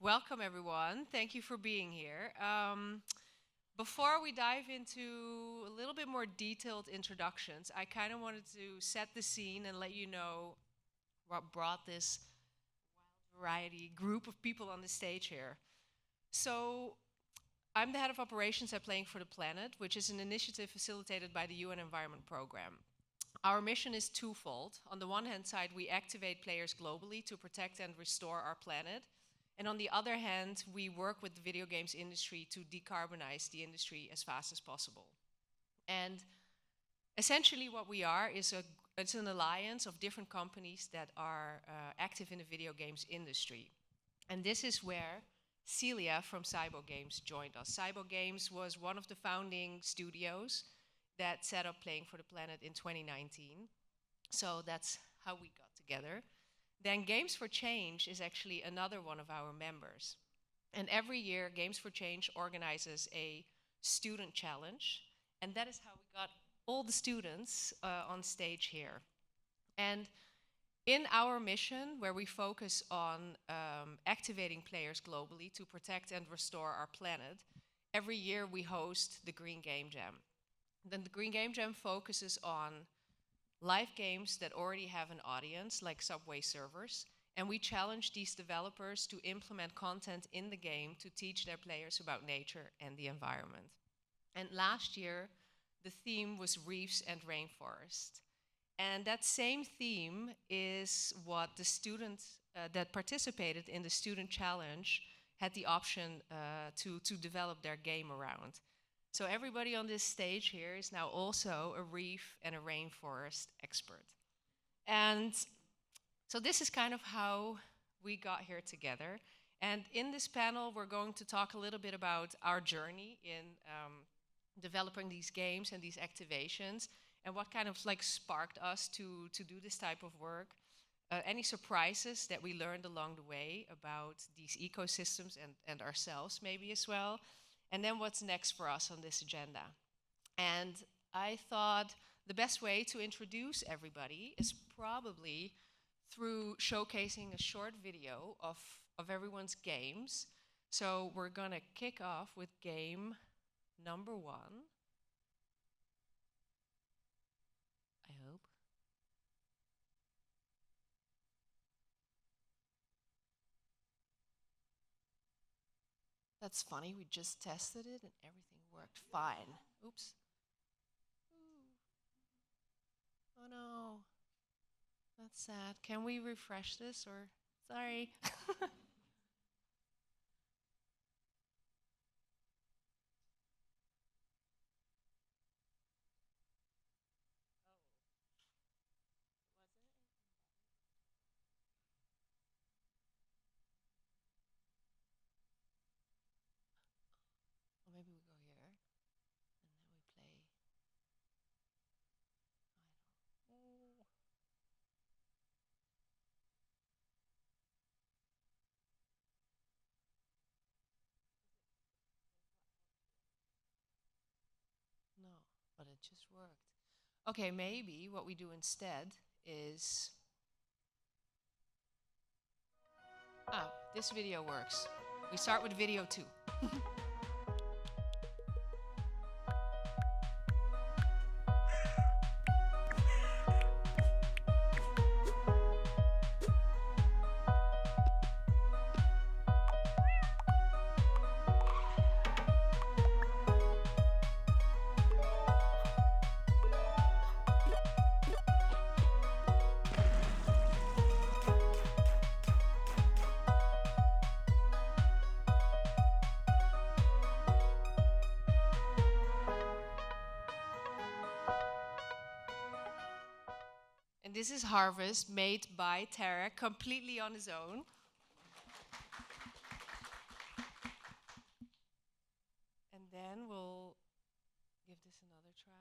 Welcome, everyone. Thank you for being here. Before we dive into a little bit more detailed introductions, I kind of wanted to set the scene and let you know what brought this wild variety group of people on the stage here. So, I'm the head of operations at Playing for the Planet, which is an initiative facilitated by the UN Environment Programme. Our mission is twofold. On the one hand side, we activate players globally to protect and restore our planet. And on the other hand, we work with the video games industry to decarbonize the industry as fast as possible. And essentially what we are is it's an alliance of different companies that are active in the video games industry. And this is where Celia from SYBO Games joined us. SYBO Games was one of the founding studios that set up Playing for the Planet in 2019. So that's how we got together. Then Games for Change is actually another one of our members. And every year, Games for Change organizes a student challenge. And that is how we got all the students on stage here. And in our mission, where we focus on activating players globally to protect and restore our planet, every year we host the Green Game Jam. Then the Green Game Jam focuses on live games that already have an audience, like Subway Surfers, and we challenge these developers to implement content in the game to teach their players about nature and the environment. And last year, the theme was reefs and rainforest. And that same theme is what the students that participated in the student challenge had the option to develop their game around. So everybody on this stage here is now also a reef and a rainforest expert. And so this is kind of how we got here together. And in this panel, we're going to talk a little bit about our journey in developing these games and these activations, and what kind of like sparked us to do this type of work. Any surprises that we learned along the way about these ecosystems and ourselves maybe as well. And then what's next for us on this agenda. And I thought the best way to introduce everybody is probably through showcasing a short video of everyone's games. So we're gonna kick off with game number 1. I hope. That's funny, we just tested it and everything worked fine. Oops. Ooh. Oh no. That's sad. Can we refresh this or? Sorry. Maybe we go here, and then we play. Oh. No, but it just worked. Okay, maybe what we do instead is... this video works. We start with video 2. This is Harvest, made by Tarek, completely on his own. And then we'll give this another try.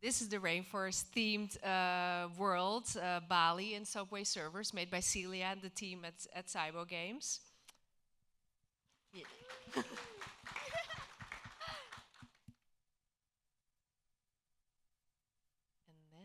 This is the rainforest-themed world, Bali and Subway servers made by Celia and the team at SYBO Games. Yeah. And then...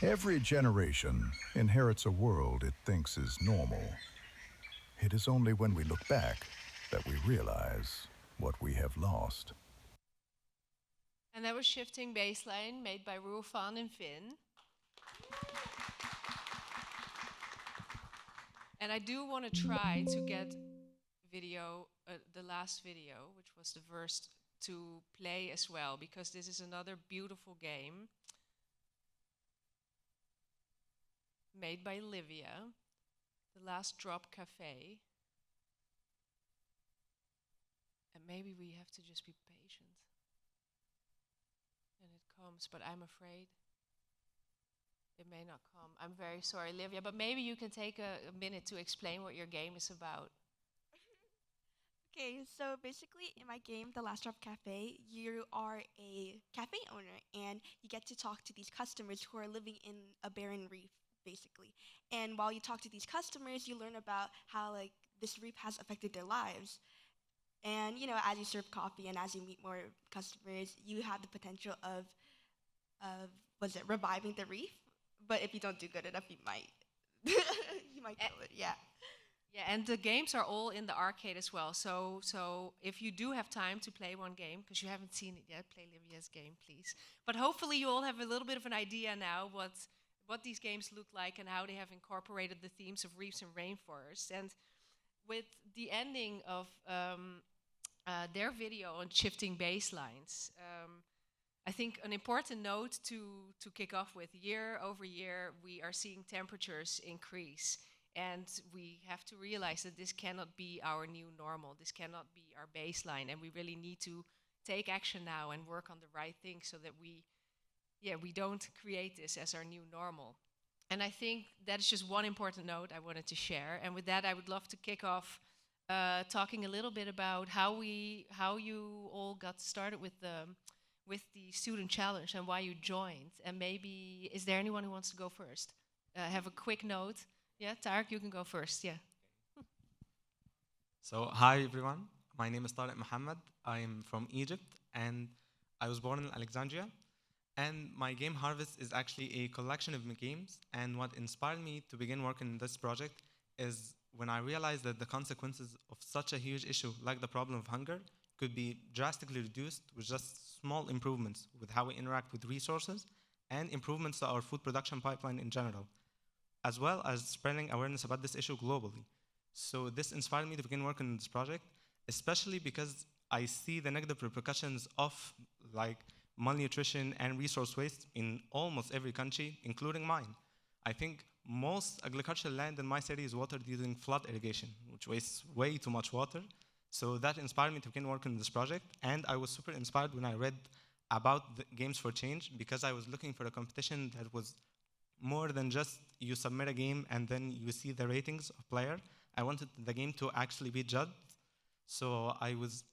Every generation inherits a world it thinks is normal. It is only when we look back that we realize what we have lost. And that was Shifting Baseline, made by Ruofan and Finn. And I do want to try to get video, the last video, which was the first, to play as well, because this is another beautiful game made by Livia, The Last Drop Cafe. And maybe we have to just be patient. And it comes, but I'm afraid it may not come. I'm very sorry, Livia, but maybe you can take a minute to explain what your game is about. Okay, so basically in my game, The Last Drop Cafe, you are a cafe owner and you get to talk to these customers who are living in a barren reef, basically. And while you talk to these customers, you learn about how this reef has affected their lives. And as you serve coffee and as you meet more customers, you have the potential of reviving the reef? But if you don't do good enough, you might you might kill it. Yeah. Yeah, and the games are all in the arcade as well. So if you do have time to play one game, because you haven't seen it yet, play Livia's game, please. But hopefully you all have a little bit of an idea now what these games look like and how they have incorporated the themes of reefs and rainforests. And with the ending of their video on shifting baselines, I think an important note to kick off with: year over year, we are seeing temperatures increase. And we have to realize that this cannot be our new normal. This cannot be our baseline. And we really need to take action now and work on the right things so that we don't create this as our new normal. And I think that is just one important note I wanted to share. And with that, I would love to kick off talking a little bit about how you all got started with the student challenge and why you joined. And maybe, is there anyone who wants to go first? Have a quick note. Yeah, Tarek, you can go first. Yeah. So, hi everyone. My name is Tarek Mohamed. I am from Egypt and I was born in Alexandria. And my game Harvest is actually a collection of games. And what inspired me to begin working on this project is when I realized that the consequences of such a huge issue like the problem of hunger could be drastically reduced with just small improvements with how we interact with resources and improvements to our food production pipeline in general, as well as spreading awareness about this issue globally. So this inspired me to begin working on this project, especially because I see the negative repercussions of malnutrition and resource waste in almost every country, including mine. I think most agricultural land in my city is watered using flood irrigation, which wastes way too much water. So that inspired me to begin working on this project. And I was super inspired when I read about the Games for Change, because I was looking for a competition that was more than just you submit a game and then you see the ratings of player. I wanted the game to actually be judged. So I was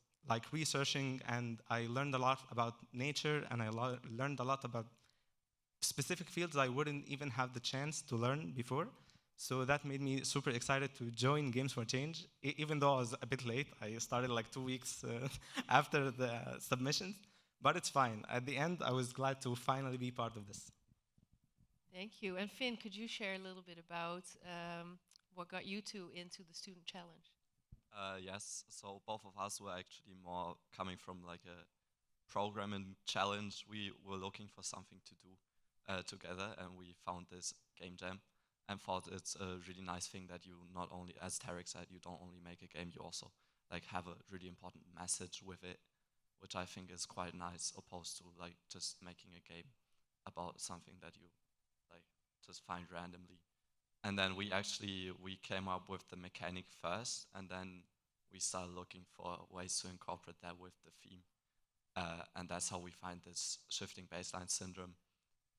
researching and I learned a lot about nature and I learned a lot about specific fields I wouldn't even have the chance to learn before. So that made me super excited to join Games for Change, even though I was a bit late. I started 2 weeks after the submissions, but it's fine. At the end, I was glad to finally be part of this. Thank you. And Finn, could you share a little bit about what got you two into the student challenge? Yes, so both of us were actually more coming from a programming challenge. We were looking for something to do together, and we found this game jam and thought it's a really nice thing that you not only, as Tarek said, you don't only make a game, you also like have a really important message with it, which I think is quite nice, opposed to like just making a game about something that you like just find randomly. And then we came up with the mechanic first, and then we started looking for ways to incorporate that with the theme. And that's how we find this shifting baseline syndrome.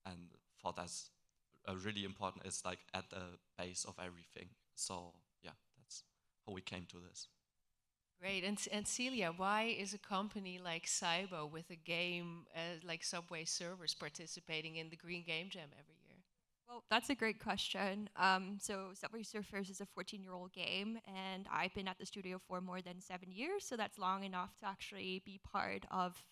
And for that's really important. It's like at the base of everything. So yeah, that's how we came to this. Great. And Celia, why is a company like SYBO with a game like Subway Surfers participating in the Green Game Jam every year? Well, that's a great question. So Subway Surfers is a 14-year-old game, and I've been at the studio for more than 7 years, so that's long enough to actually be part of,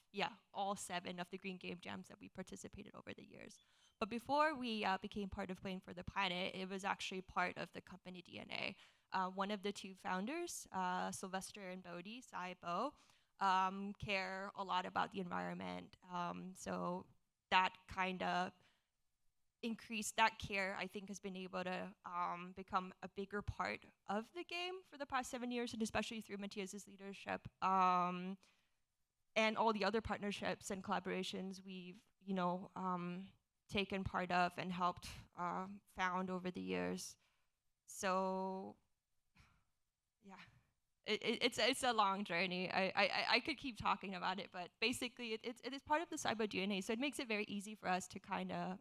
all 7 of the Green Game Jams that we participated over the years. But before we became part of Playing for the Planet, it was actually part of the company DNA. One of the 2 founders, Sylvester and Bodhi, SYBO, care a lot about the environment. So that kind of increased that care, I think, has been able to become a bigger part of the game for the past 7 years, and especially through Matthias's leadership and all the other partnerships and collaborations we've, taken part of and helped found over the years. So, yeah. It's a long journey. I could keep talking about it, but basically it is part of the SYBO DNA, so it makes it very easy for us to kind of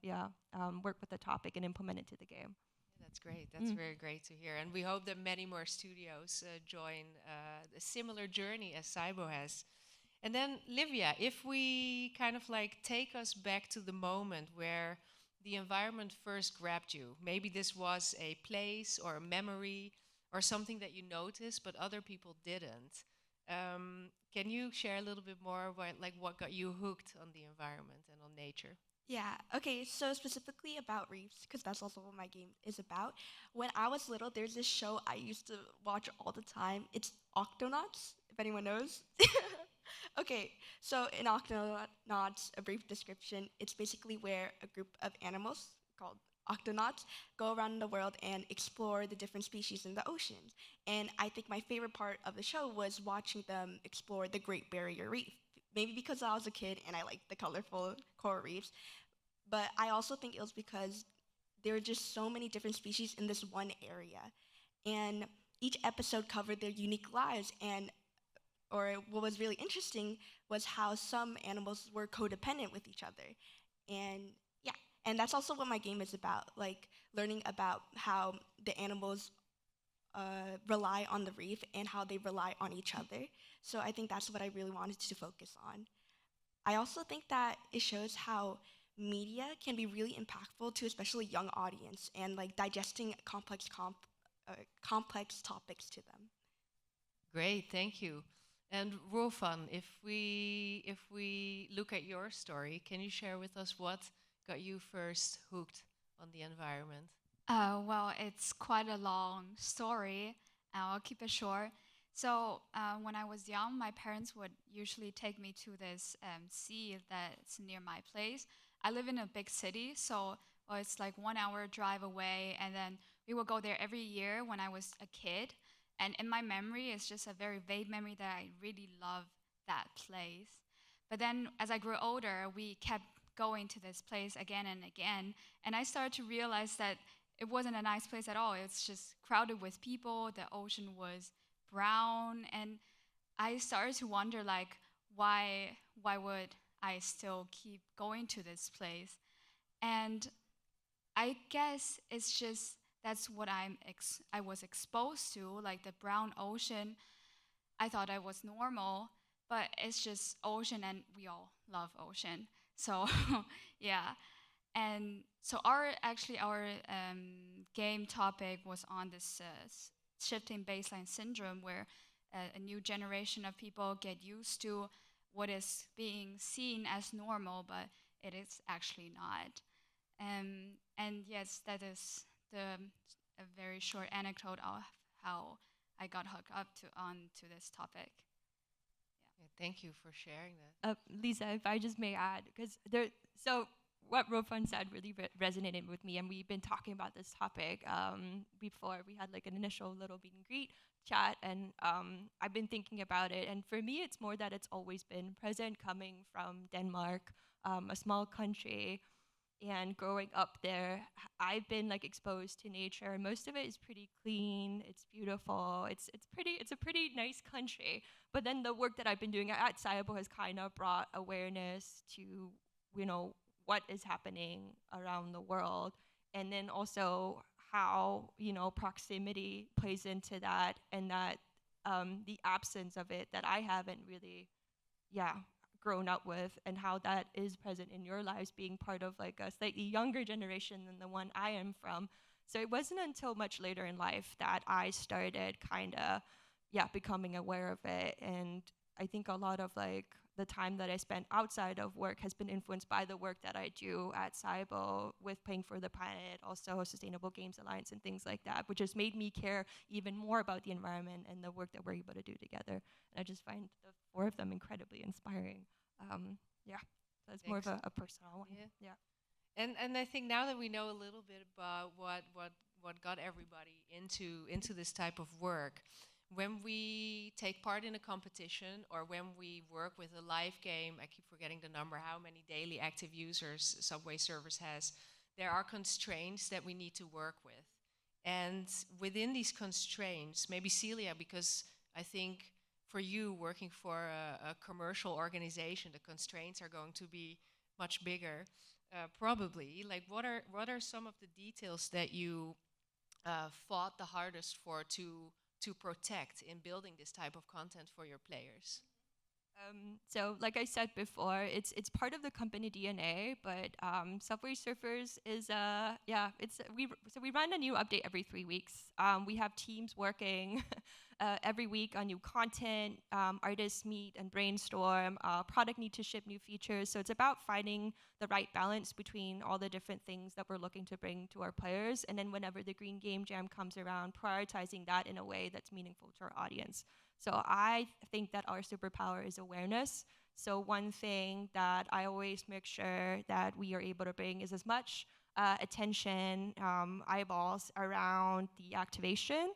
work with the topic and implement it to the game. Yeah, that's great. That's very great to hear, and we hope that many more studios join a similar journey as SYBO has. And then Livia, if we kind of like take us back to the moment where the environment first grabbed you, maybe this was a place or a memory or something that you noticed but other people didn't. Can you share a little bit more about what got you hooked on the environment and on nature? Yeah, okay, so specifically about reefs, because that's also what my game is about. When I was little, there's this show I used to watch all the time. It's Octonauts, if anyone knows. Okay, so in Octonauts, a brief description, it's basically where a group of animals called octonauts go around the world and explore the different species in the oceans. And I think my favorite part of the show was watching them explore the Great Barrier Reef. Maybe because I was a kid and I liked the colorful coral reefs, but I also think it was because there are just so many different species in this one area. And each episode covered their unique lives, or what was really interesting was how some animals were codependent with each other. And and that's also what my game is about, like learning about how the animals rely on the reef and how they rely on each other. So I think that's what I really wanted to focus on. I also think that it shows how media can be really impactful to especially young audience and like digesting complex topics to them. Great, thank you. And Ruofan, if we look at your story, can you share with us what got you first hooked on the environment? Well, it's quite a long story. I'll keep it short. So when I was young, my parents would usually take me to this sea that's near my place. I live in a big city, so it's like 1 hour drive away, and then we would go there every year when I was a kid. And in my memory, it's just a very vague memory that I really love that place. But then as I grew older, we kept going to this place again and again, and I started to realize that it wasn't a nice place at all. It's just crowded with people. The ocean was brown, and I started to wonder, like, why would I still keep going to this place? And I guess it's just that's what I was exposed to, like the brown ocean. I thought I was normal, but it's just ocean, and we all love ocean. So yeah, and so our game topic was on this shifting baseline syndrome, where a new generation of people get used to what is being seen as normal, but it is actually not. And yes, that is a very short anecdote of how I got hooked up onto this topic. Yeah, thank you for sharing that. Lisa, if I just may add, because what Ruofan said really resonated with me, and we've been talking about this topic before. We had like an initial little meet and greet chat, and I've been thinking about it. And for me, it's more that it's always been present, coming from Denmark, a small country, and growing up there. I've been like exposed to nature, and most of it is pretty clean. It's beautiful. It's a pretty nice country. But then the work that I've been doing at SYBO has kind of brought awareness to, you know, what is happening around the world, and then also how, you know, proximity plays into that, and that the absence of it that I haven't really, grown up with, and how that is present in your lives, being part of like a slightly younger generation than the one I am from. So it wasn't until much later in life that I started kind of, becoming aware of it. And I think a lot of like the time that I spent outside of work has been influenced by the work that I do at SYBO with Playing for the Planet, also Sustainable Games Alliance and things like that, which has made me care even more about the environment and the work that we're able to do together. And I just find the four of them incredibly inspiring. So it's more of a personal one. And I think now that we know a little bit about what got everybody into this type of work, when we take part in a competition or when we work with a live game, I keep forgetting the number, how many daily active users Subway Surfers has, there are constraints that we need to work with. And within these constraints, maybe Celia, because I think for you working for a commercial organization, the constraints are going to be much bigger, probably. Like, what are some of the details that you fought the hardest for to protect in building this type of content for your players? So like I said before, it's part of the company DNA, but Subway Surfers is we run a new update every 3 weeks. We have teams working every week on new content. Artists meet and brainstorm. Product need to ship new features. So it's about finding the right balance between all the different things that we're looking to bring to our players. And then whenever the Green Game Jam comes around, prioritizing that in a way that's meaningful to our audience. So I think that our superpower is awareness. So one thing that I always make sure that we are able to bring is as much attention, eyeballs around the activation,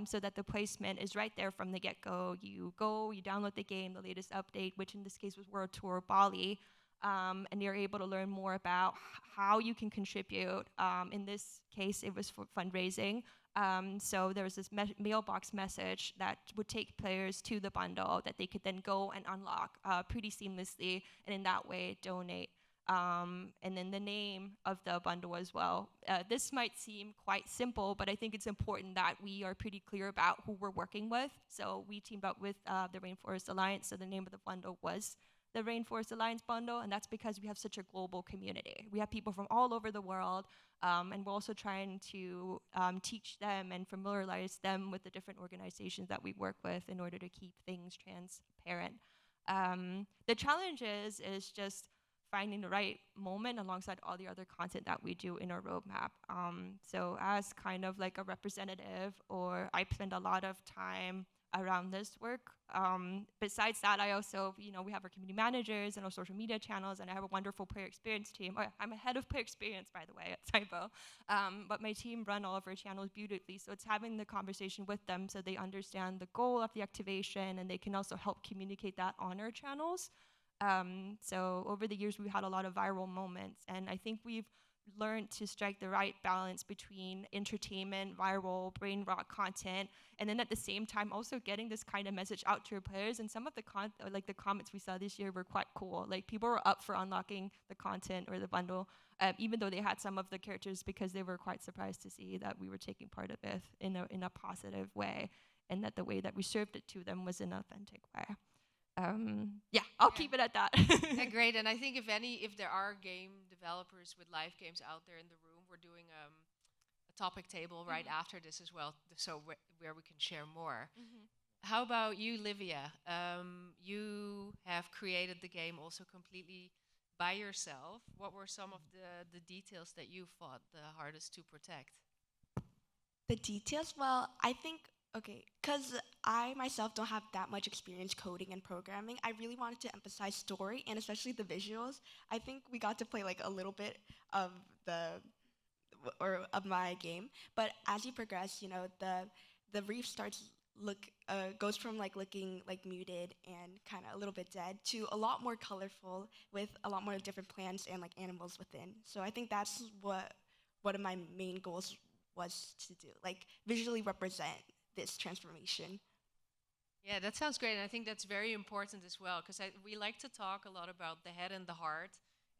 so that the placement is right there from the get-go. You download the game, the latest update, which in this case was World Tour Bali, and you're able to learn more about how you can contribute. In this case, it was for fundraising. So there was this mailbox message that would take players to the bundle that they could then go and unlock pretty seamlessly, and in that way donate. And then the name of the bundle as well. This might seem quite simple, but I think it's important that we are pretty clear about who we're working with. So we teamed up with the Rainforest Alliance, so the name of the bundle was the Rainforest Alliance bundle, and that's because we have such a global community. We have people from all over the world, and we're also trying to teach them and familiarize them with the different organizations that we work with in order to keep things transparent. The challenge is just finding the right moment alongside all the other content that we do in our roadmap. So as kind of like a representative, or I spend a lot of time around this work. Besides that, I also, we have our community managers and our social media channels, and I have a wonderful player experience team. I'm a head of player experience, by the way, at SYBO. But my team run all of our channels beautifully, so it's having the conversation with them so they understand the goal of the activation, and they can also help communicate that on our channels. So over the years, we've had a lot of viral moments, and I think we've learned to strike the right balance between entertainment, viral, brain rot content, and then at the same time also getting this kind of message out to your players. And some of the the comments we saw this year were quite cool. Like, people were up for unlocking the content or the bundle, even though they had some of the characters, because they were quite surprised to see that we were taking part of it in a positive way, and that the way that we served it to them was an authentic way. I'll keep it at that. Yeah, great. And I think if there are game developers with live games out there in the room, we're doing a topic table right after this as well, so where we can share more. How about you, Livia? You have created the game also completely by yourself. What were some of the details that you fought the hardest to protect? The details? Well, I think Okay, because I myself don't have that much experience coding and programming, I really wanted to emphasize story and especially the visuals. I think we got to play like a little bit of the or of my game, but as you progress, you know, the reef starts look goes from like looking like muted and kind of a little bit dead to a lot more colorful with a lot more different plants and like animals within. So I think that's what one of my main goals was to do, like visually represent this transformation. Yeah, that sounds great. And I think that's very important as well, because we like to talk a lot about the head and the heart.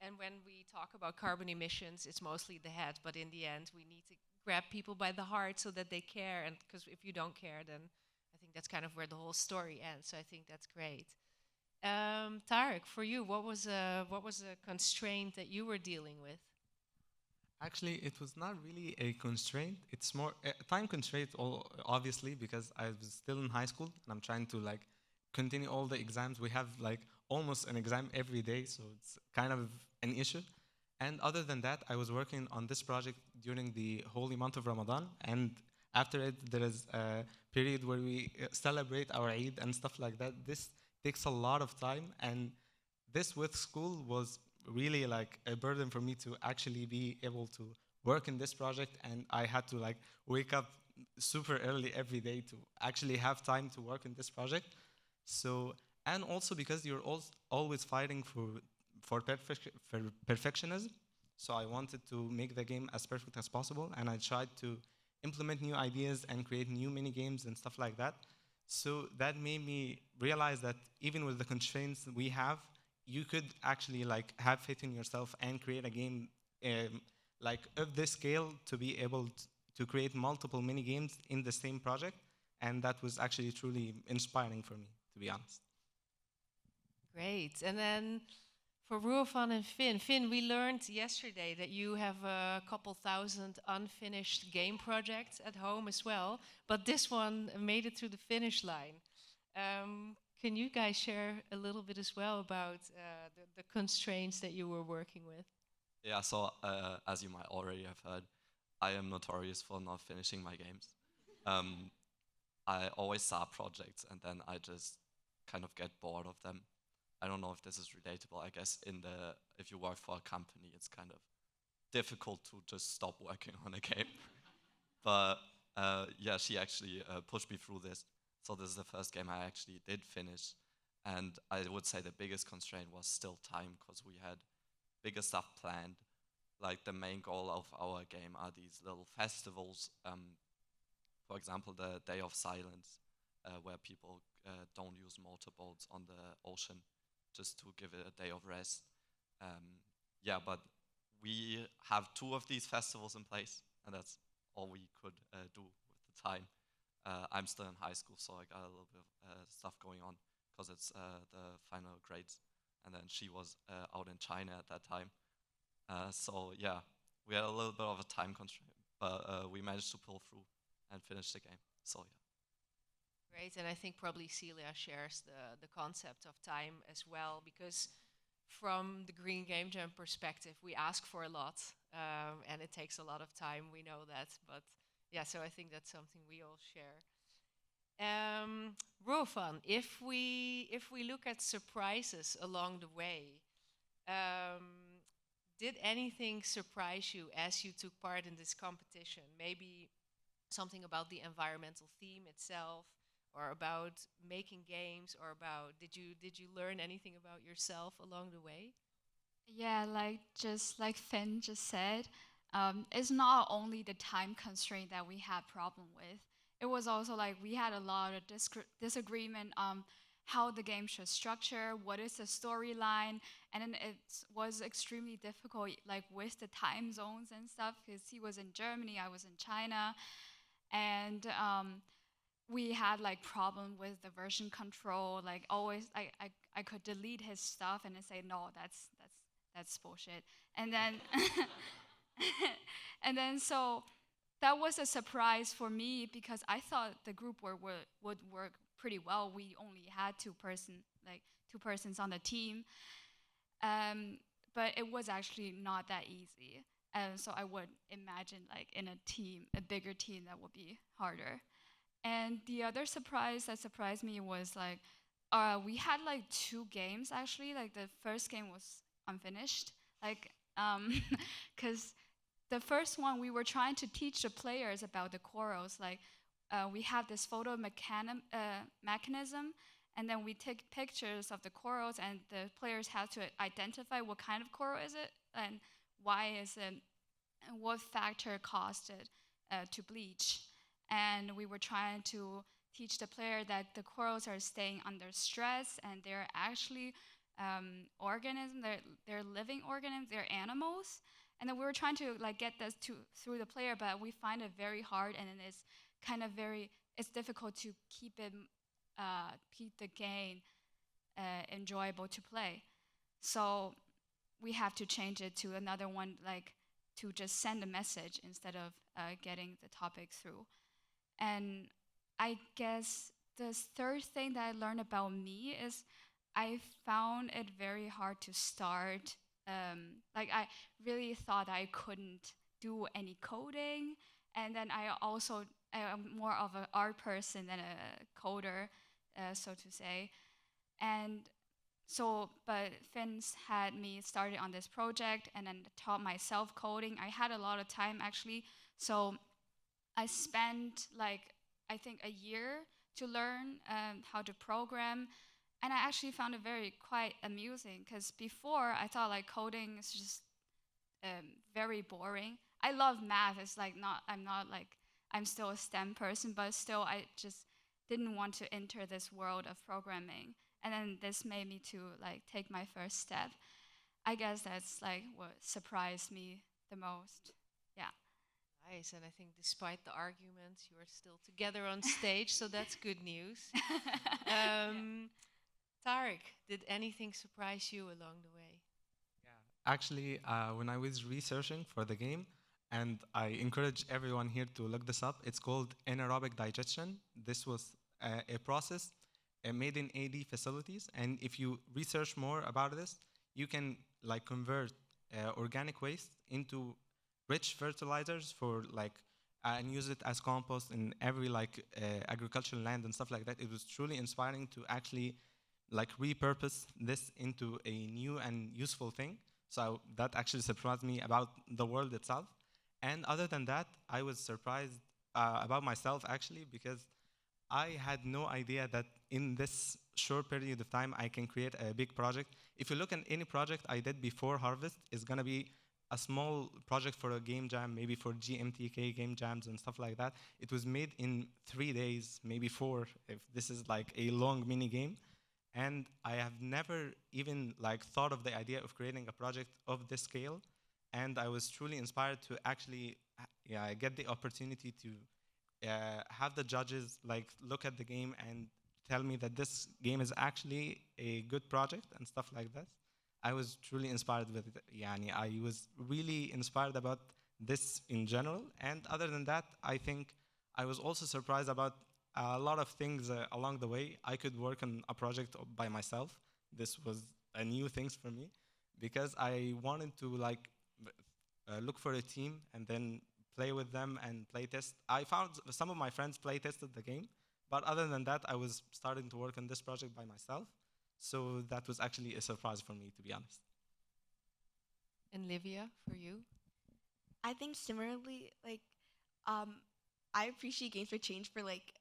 And when we talk about carbon emissions, it's mostly the head. But in the end, we need to grab people by the heart so that they care. And because if you don't care, then I think that's kind of where the whole story ends. So I think that's great. Tarek, for you, what was a constraint that you were dealing with? Actually, it was not really a constraint. It's more a time constraint, obviously, because I was still in high school and I'm trying to like continue all the exams. We have like almost an exam every day, so it's kind of an issue. And other than that, I was working on this project during the holy month of Ramadan, and after it, there is a period where we celebrate our Eid and stuff like that. This takes a lot of time, and this with school was really like a burden for me to actually be able to work in this project, and I had to like wake up super early every day to actually have time to work in this project. So, and also because you're always fighting for perfectionism, so I wanted to make the game as perfect as possible, and I tried to implement new ideas and create new mini games and stuff like that. So that made me realize that even with the constraints we have, you could actually like have faith in yourself and create a game like of this scale to be able to create multiple mini games in the same project, and that was actually truly inspiring for me, to be honest. Great. And then for Ruofan and Finn, we learned yesterday that you have a couple thousand unfinished game projects at home as well, but this one made it through the finish line. Can you guys share a little bit as well about the constraints that you were working with? Yeah, so as you might already have heard, I am notorious for not finishing my games. Um, I always start projects and then I just kind of get bored of them. I don't know if this is relatable. I guess if you work for a company, it's kind of difficult to just stop working on a game. But yeah, she actually pushed me through this. So this is the first game I actually did finish. And I would say the biggest constraint was still time because we had bigger stuff planned. Like the main goal of our game are these little festivals. For example, the Day of Silence, where people don't use motorboats on the ocean just to give it a day of rest. Yeah, but we have two of these festivals in place, and that's all we could do with the time. I'm still in high school, so I got a little bit of stuff going on because it's the final grades. And then she was out in China at that time. So yeah, we had a little bit of a time constraint, but we managed to pull through and finish the game. So yeah. Great, and I think probably Celia shares the concept of time as well, because from the Green Game Jam perspective, we ask for a lot, and it takes a lot of time, we know that, but yeah, so I think that's something we all share. Rofan, if we look at surprises along the way, did anything surprise you as you took part in this competition? Maybe something about the environmental theme itself, or about making games, or about did you learn anything about yourself along the way? Yeah, like just like Finn just said, it's not only the time constraint that we had problem with. It was also like we had a lot of disagreement on how the game should structure, what is the storyline, and then it was extremely difficult, like with the time zones and stuff, because he was in Germany, I was in China, and we had like problem with the version control. Like always, I could delete his stuff and then say no, that's bullshit. And then and then so that was a surprise for me because I thought the group would work pretty well. We only had two persons on the team, but it was actually not that easy. And so I would imagine like in a team, a bigger team, that would be harder. And the other surprise that surprised me was like, we had like two games actually. Like the first game was unfinished, like, because the first one we were trying to teach the players about the corals. Like, we have this mechanism, and then we take pictures of the corals, and the players have to identify what kind of coral is it and why is it, and what factor caused it to bleach. And we were trying to teach the player that the corals are staying under stress, and they're actually organisms. They're living organisms. They're animals. And then we were trying to like get this through the player, but we find it very hard, and it's kind of it's difficult to keep the game enjoyable to play. So we have to change it to another one, like to just send a message instead of getting the topic through. And I guess the third thing that I learned about me is I found it very hard to start. Like I really thought I couldn't do any coding, and then I am more of an art person than a coder, so to say. And so, but Finn's had me started on this project and then taught myself coding. I had a lot of time actually, so I spent like I think a year to learn how to program, and I actually found it quite amusing because before I thought like coding is just very boring. I love math. It's like I'm still a STEM person, but still I just didn't want to enter this world of programming. And then this made me to like take my first step. I guess that's like what surprised me the most. Yeah. Nice, and I think despite the arguments, you are still together on stage, so that's good news. Tarek, did anything surprise you along the way? Yeah. Actually, when I was researching for the game, and I encourage everyone here to look this up, it's called anaerobic digestion. This was a process made in AD facilities, and if you research more about this, you can like convert organic waste into rich fertilizers for like and use it as compost in every like agricultural land and stuff like that. It was truly inspiring to actually like repurpose this into a new and useful thing. So that actually surprised me about the world itself. And other than that, I was surprised about myself actually, because I had no idea that in this short period of time I can create a big project. If you look at any project I did before Harvest, it's gonna be a small project for a game jam, maybe for GMTK game jams and stuff like that. It was made in 3 days, maybe 4, if this is like a long mini game. And I have never even like thought of the idea of creating a project of this scale. And I was truly inspired to actually get the opportunity to have the judges like look at the game and tell me that this game is actually a good project and stuff like that. I was truly inspired with it. Yani, I was really inspired about this in general. And other than that, I think I was also surprised about a lot of things along the way. I could work on a project by myself. This was a new thing for me because I wanted to like look for a team and then play with them and play test. I found some of my friends play tested the game, but other than that, I was starting to work on this project by myself. So that was actually a surprise for me, to be honest. And Livia, for you? I think similarly, like, I appreciate Games for Change for like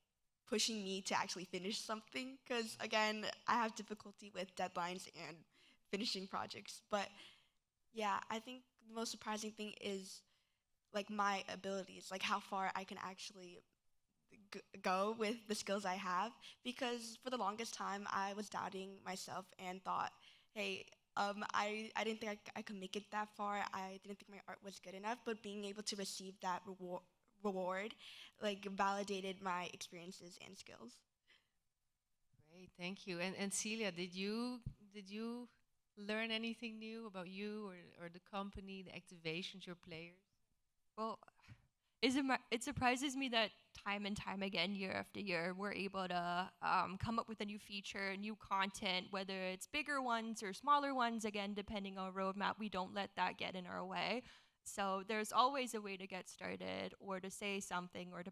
pushing me to actually finish something. Because again, I have difficulty with deadlines and finishing projects. But yeah, I think the most surprising thing is like my abilities, like how far I can actually go with the skills I have. Because for the longest time, I was doubting myself and thought, hey, I didn't think I could make it that far. I didn't think my art was good enough. But being able to receive that reward like validated my experiences and skills. Great, thank you. And Celia, did you learn anything new about you or the company, the activations, your players? Well, it surprises me that time and time again, year after year, we're able to come up with a new feature, new content, whether it's bigger ones or smaller ones, again, depending on roadmap. We don't let that get in our way. So there's always a way to get started or to say something or to,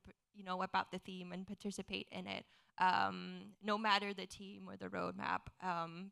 about the theme and participate in it, no matter the team or the roadmap.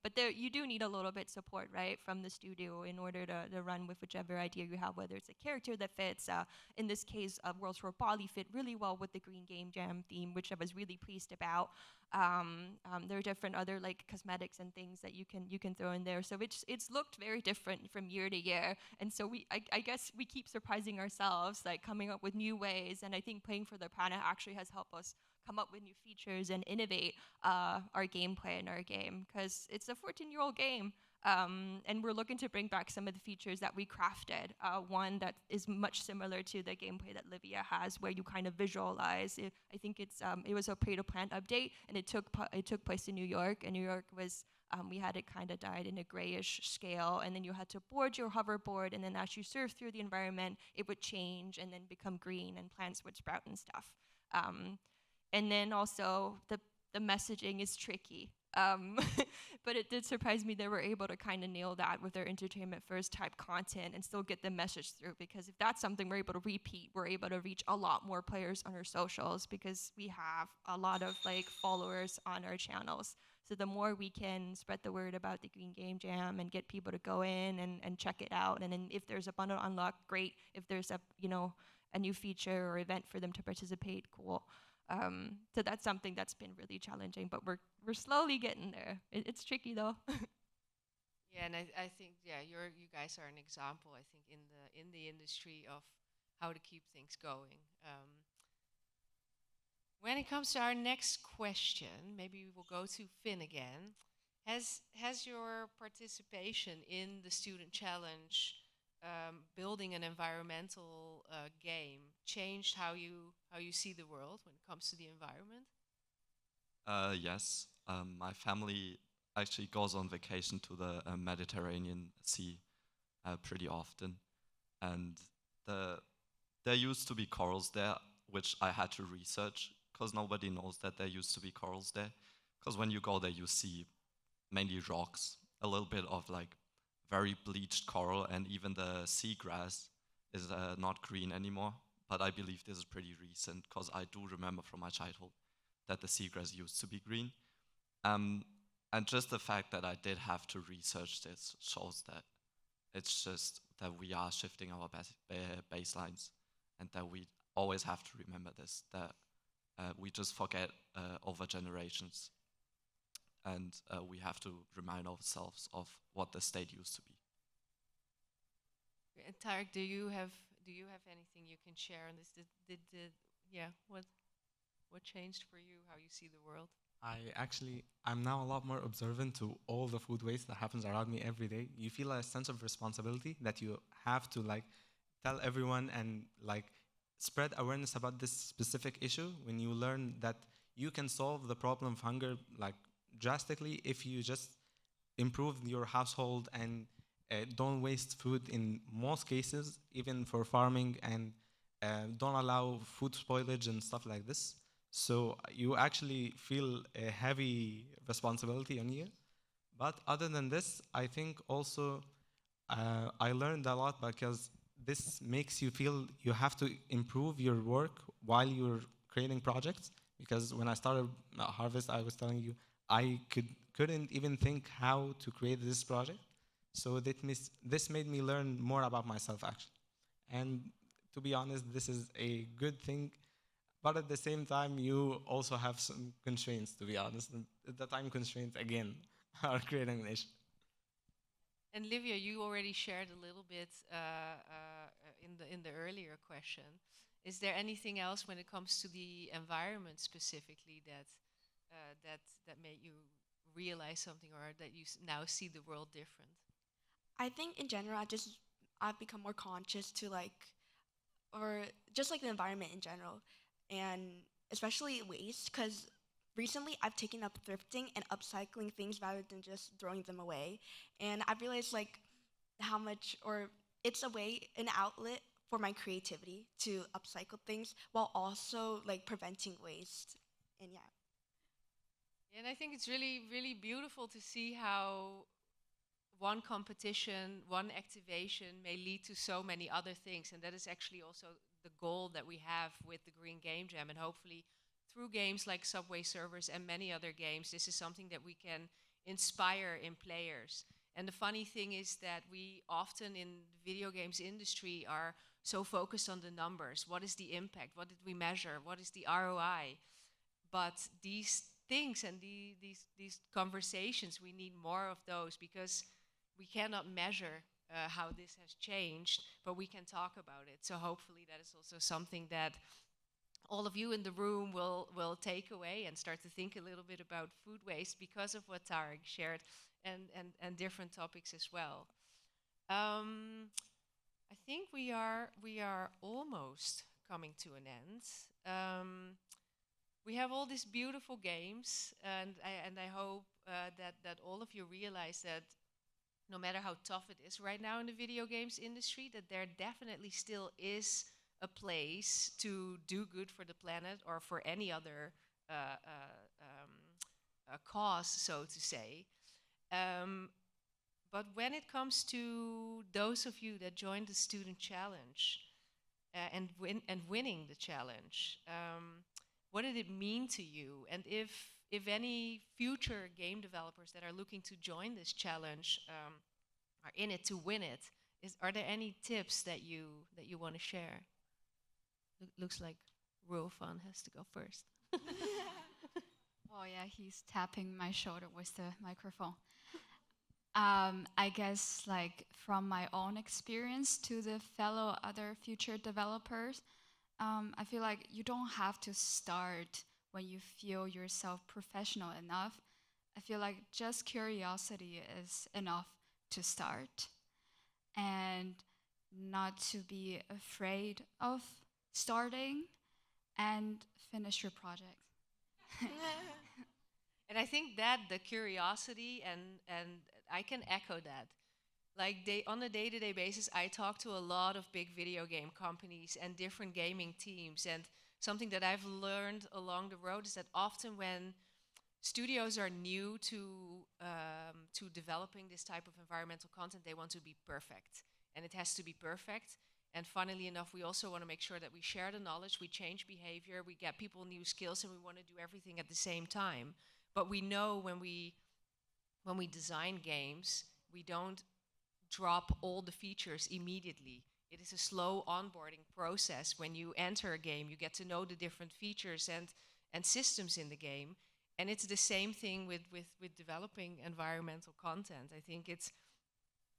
But there, you do need a little bit support, right, from the studio in order to run with whichever idea you have, whether it's a character that fits. In this case, Worlds for Bali fit really well with the Green Game Jam theme, which I was really pleased about. There are different other like cosmetics and things that you can throw in there. So it's looked very different from year to year. And so I guess we keep surprising ourselves, like coming up with new ways. And I think playing for the planet actually has helped us come up with new features and innovate our gameplay in our game, because it's a 14-year-old game. And we're looking to bring back some of the features that we crafted. One that is much similar to the gameplay that Livia has, where you kind of visualize. I think it was a pay-to-plant update, and it took place in New York. And New York was we had it kind of died in a grayish scale, and then you had to board your hoverboard, and then as you surf through the environment, it would change and then become green, and plants would sprout and stuff. And then also the messaging is tricky. But it did surprise me they were able to kind of nail that with their entertainment first type content and still get the message through, because if that's something we're able to repeat, we're able to reach a lot more players on our socials, because we have a lot of like followers on our channels. So the more we can spread the word about the Green Game Jam and get people to go in and check it out, and then if there's a bundle unlock, great. If there's a new feature or event for them to participate, cool. So that's something that's been really challenging, but we're slowly getting there. It's tricky though. Yeah, and I think you guys are an example, I think, in the industry of how to keep things going. When it comes to our next question, maybe we will go to Finn again. Has your participation in the student challenge, building an environmental game, changed how you see the world when it comes to the environment? Yes. My family actually goes on vacation to the Mediterranean Sea pretty often, and there used to be corals there, which I had to research, because nobody knows that there used to be corals there. Because when you go there, you see mainly rocks, a little bit of like very bleached coral, and even the seagrass is not green anymore. But I believe this is pretty recent, because I do remember from my childhood that the seagrass used to be green. And just the fact that I did have to research this shows that it's just that we are shifting our baselines, and that we always have to remember this, that we just forget over generations, and we have to remind ourselves of what the state used to be. And Tarek, do you have anything you can share on this? What changed for you? How you see the world? I'm now a lot more observant to all the food waste that happens around me every day. You feel a sense of responsibility that you have to like tell everyone and like spread awareness about this specific issue. When you learn that you can solve the problem of hunger like drastically if you just improve your household and don't waste food in most cases, even for farming, and don't allow food spoilage and stuff like this. So you actually feel a heavy responsibility on you. But other than this, I think also I learned a lot, because this makes you feel you have to improve your work while you're creating projects. Because when I started Harvest, I was telling you I couldn't even think how to create this project. So this made me learn more about myself, actually. And to be honest, this is a good thing. But at the same time, you also have some constraints, to be honest. And the time constraints, again, are creating an issue. And Livia, you already shared a little bit in the earlier question. Is there anything else when it comes to the environment specifically that made you realize something, or that you now see the world different? I think in general, I've become more conscious to or just like the environment in general, and especially waste, because recently I've taken up thrifting and upcycling things rather than just throwing them away. And I've realized how much, or it's a way, an outlet for my creativity to upcycle things while also preventing waste. And yeah. And I think it's really, really beautiful to see how one competition, one activation may lead to so many other things, and that is actually also the goal that we have with the Green Game Jam, and hopefully through games like Subway Surfers and many other games, this is something that we can inspire in players. And the funny thing is that we often in the video games industry are so focused on the numbers. What is the impact? What did we measure? What is the ROI? But these things and these conversations, we need more of those, because we cannot measure how this has changed, but we can talk about it. So hopefully that is also something that all of you in the room will take away and start to think a little bit about food waste because of what Tarek shared, and different topics as well. I think we are almost coming to an end. We have all these beautiful games, and I hope that all of you realize that no matter how tough it is right now in the video games industry, that there definitely still is a place to do good for the planet or for any other cause, so to say. But when it comes to those of you that joined the Student Challenge and winning the challenge, what did it mean to you? And if any future game developers that are looking to join this challenge are in it to win it, are there any tips that you want to share? Looks like Ruofan has to go first. Oh yeah, he's tapping my shoulder with the microphone. I guess like from my own experience to the fellow other future developers, I feel like you don't have to start when you feel yourself professional enough. I feel like just curiosity is enough to start, and not to be afraid of starting and finish your project. And I think that the curiosity, and I can echo that. Like on a day-to-day basis, I talk to a lot of big video game companies and different gaming teams. And something that I've learned along the road is that often when studios are new to developing this type of environmental content, they want to be perfect. And it has to be perfect. And funnily enough, we also want to make sure that we share the knowledge, we change behavior, we get people new skills, and we want to do everything at the same time. But we know when we design games, we don't drop all the features immediately. It is a slow onboarding process. When you enter a game, you get to know the different features and systems in the game. And it's the same thing with developing environmental content. I think it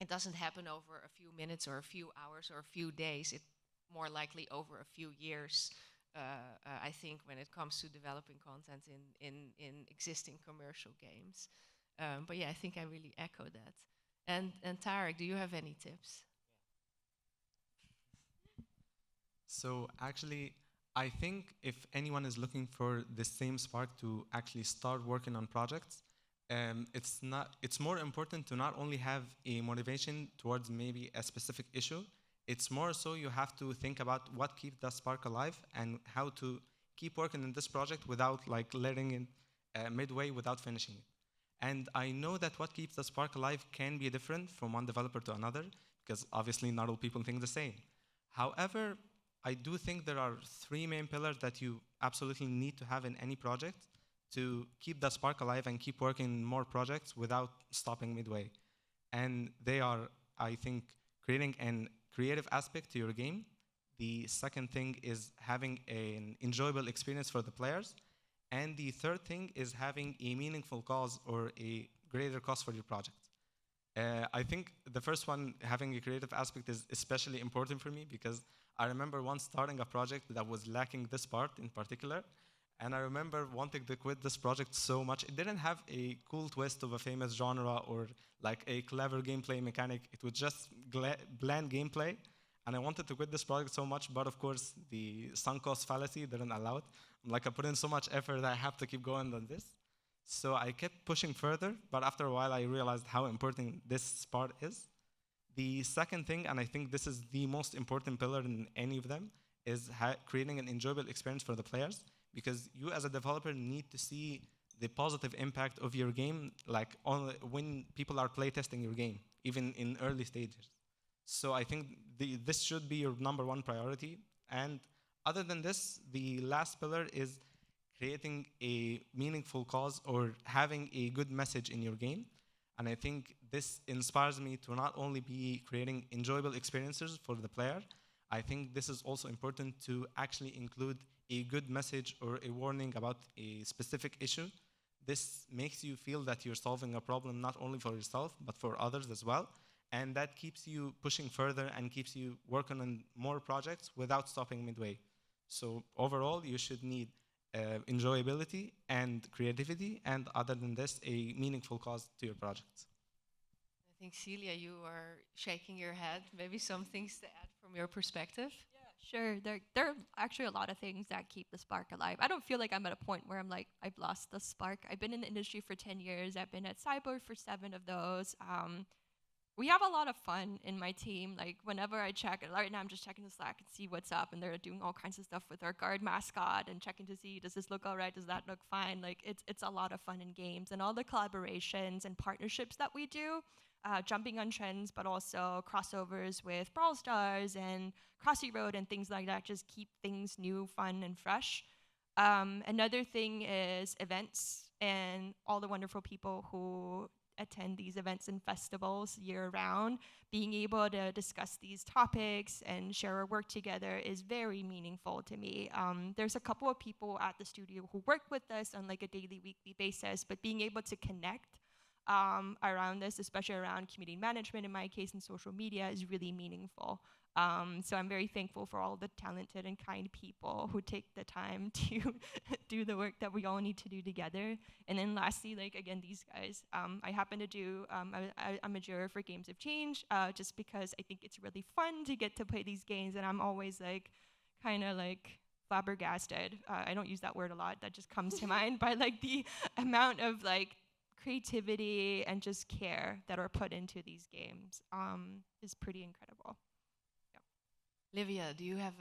doesn't happen over a few minutes or a few hours or a few days. It's more likely over a few years, I think, when it comes to developing content in existing commercial games. But yeah, I think I really echo that. And Tarek, do you have any tips? So actually, I think if anyone is looking for the same spark to actually start working on projects, it's more important to not only have a motivation towards maybe a specific issue. It's more so you have to think about what keeps that spark alive and how to keep working in this project without like letting it midway without finishing it. And I know that what keeps the spark alive can be different from one developer to another, because obviously not all people think the same. However, I do think there are three main pillars that you absolutely need to have in any project to keep that spark alive and keep working more projects without stopping midway. And they are, I think, creating an creative aspect to your game. The second thing is having an enjoyable experience for the players. And the third thing is having a meaningful cause or a greater cause for your project. I think the first one, having a creative aspect, is especially important for me because I remember once starting a project that was lacking this part in particular. And I remember wanting to quit this project so much. It didn't have a cool twist of a famous genre or like a clever gameplay mechanic. It was just bland gameplay. And I wanted to quit this project so much, but of course, the sunk cost fallacy didn't allow it. Like I put in so much effort that I have to keep going on this. So I kept pushing further, but after a while, I realized how important this part is. The second thing, and I think this is the most important pillar in any of them, is creating an enjoyable experience for the players, because you as a developer need to see the positive impact of your game, like when people are playtesting your game, even in early stages. So I think this should be your number one priority. And other than this, the last pillar is creating a meaningful cause or having a good message in your game. And I think this inspires me to not only be creating enjoyable experiences for the player, I think this is also important to actually include a good message or a warning about a specific issue. This makes you feel that you're solving a problem not only for yourself, but for others as well. And that keeps you pushing further and keeps you working on more projects without stopping midway. So overall, you should need enjoyability and creativity, and other than this, a meaningful cause to your projects. I think, Celia, you are shaking your head. Maybe some things to add from your perspective? Sure, there are actually a lot of things that keep the spark alive. I don't feel like I'm at a point where I'm like, I've lost the spark. I've been in the industry for 10 years. I've been at SYBO for 7 of those. We have a lot of fun in my team. Like whenever I check, right now I'm just checking the Slack and see what's up, and they're doing all kinds of stuff with our guard mascot and checking to see, does this look all right? Does that look fine? Like it's a lot of fun in games, and all the collaborations and partnerships that we do, jumping on trends, but also crossovers with Brawl Stars and Crossy Road and things like that, just keep things new, fun, and fresh. Another thing is events and all the wonderful people who attend these events and festivals year round. Being able to discuss these topics and share our work together is very meaningful to me. There's a couple of people at the studio who work with us on like a daily, weekly basis, but being able to connect around this, especially around community management in my case and social media, is really meaningful. So I'm very thankful for all the talented and kind people who take the time to do the work that we all need to do together. And then lastly, like again, these guys, I happen to do, I'm a juror for Games of Change, just because I think it's really fun to get to play these games, and I'm always like, kind of like flabbergasted. I don't use that word a lot, that just comes to mind, by like the amount of like creativity and just care that are put into these games is pretty incredible. Livia, do you have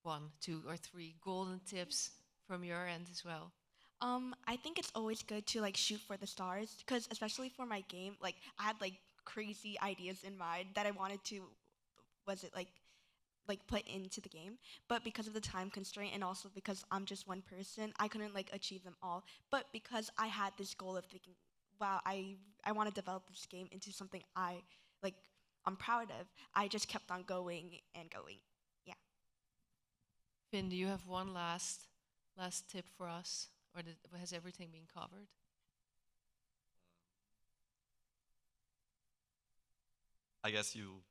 1, 2, or 3 golden tips from your end as well? I think it's always good to like shoot for the stars, because especially for my game, like I had like crazy ideas in mind that I wanted to, put into the game, but because of the time constraint and also because I'm just one person, I couldn't like achieve them all. But because I had this goal of thinking, wow, I want to develop this game into something I'm proud of, I just kept on going and going. Yeah. Finn, do you have one last tip for us, or has everything been covered? I guess you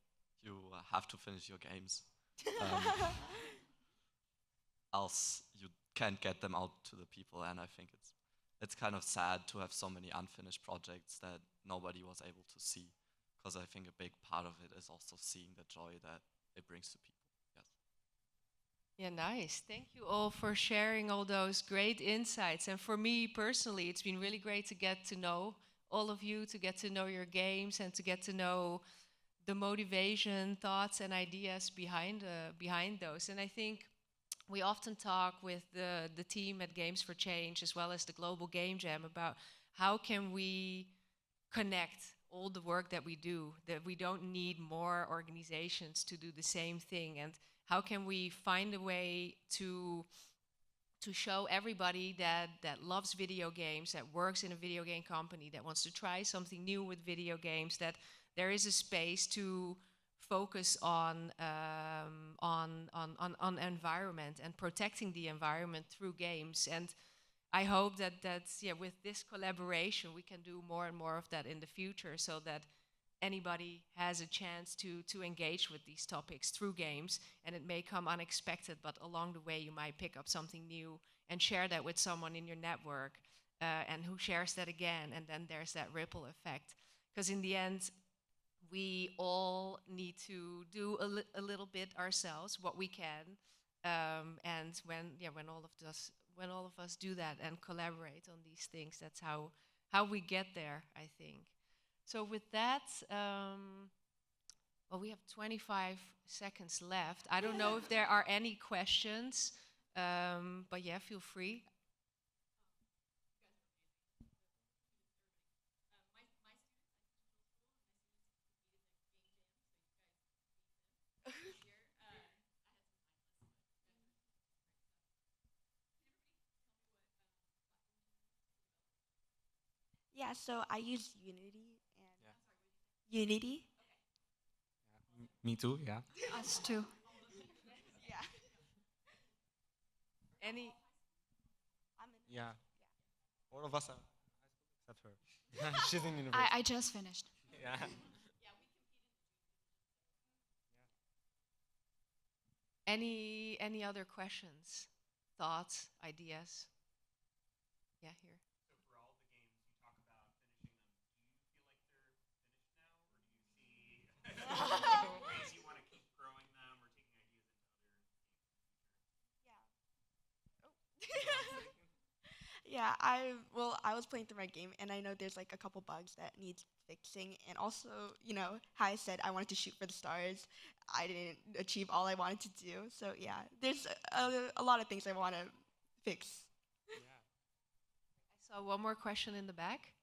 have to finish your games. Else you can't get them out to the people, and I think it's kind of sad to have so many unfinished projects that nobody was able to see, because I think a big part of it is also seeing the joy that it brings to people. Yes. Yeah, nice. Thank you all for sharing all those great insights. And for me personally, it's been really great to get to know all of you, to get to know your games, and to get to know the motivation, thoughts, and ideas behind those. And I think we often talk with the team at Games for Change, as well as the Global Game Jam, about how can we connect all the work that we do, that we don't need more organizations to do the same thing, and how can we find a way to show everybody that loves video games, that works in a video game company, that wants to try something new with video games, that there is a space to focus on environment and protecting the environment through games. And I hope that with this collaboration we can do more and more of that in the future, so that anybody has a chance to engage with these topics through games. And it may come unexpected, but along the way you might pick up something new and share that with someone in your network, and who shares that again, and then there's that ripple effect. Because in the end, we all need to do a little bit ourselves, what we can, and when all of us do that and collaborate on these things, that's how we get there, I think. So with that, we have 25 seconds left. I don't know if there are any questions, but yeah, feel free. Yeah, so I use Unity and Yeah. Unity. Me too. Yeah. Us too. Yeah. Any I'm in Yeah. All of us are except her. She's in university. I just finished. Yeah. any other questions, thoughts, ideas? Yeah, here. So for all the games you talk about finishing them, do you feel like they're finished now, or do you see ways you want to keep growing them or taking ideas into other games? Yeah, I was playing through my game and I know there's like a couple bugs that needs fixing, and also, how I said I wanted to shoot for the stars. I didn't achieve all I wanted to do. So yeah, there's a lot of things I want to fix. Yeah. I saw one more question in the back.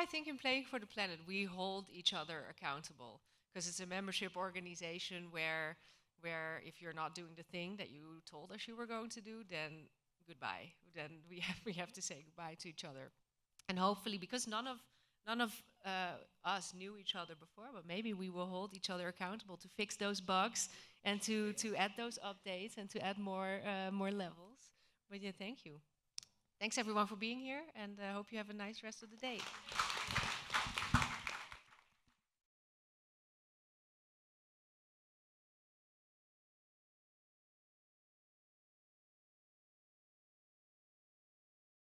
I think in Playing for the Planet, we hold each other accountable because it's a membership organization where if you're not doing the thing that you told us you were going to do, then goodbye. Then we have to say goodbye to each other, and hopefully, because none of us knew each other before, but maybe we will hold each other accountable to fix those bugs and to add those updates and to add more levels. But yeah, thank you. Thanks everyone for being here, and I hope you have a nice rest of the day.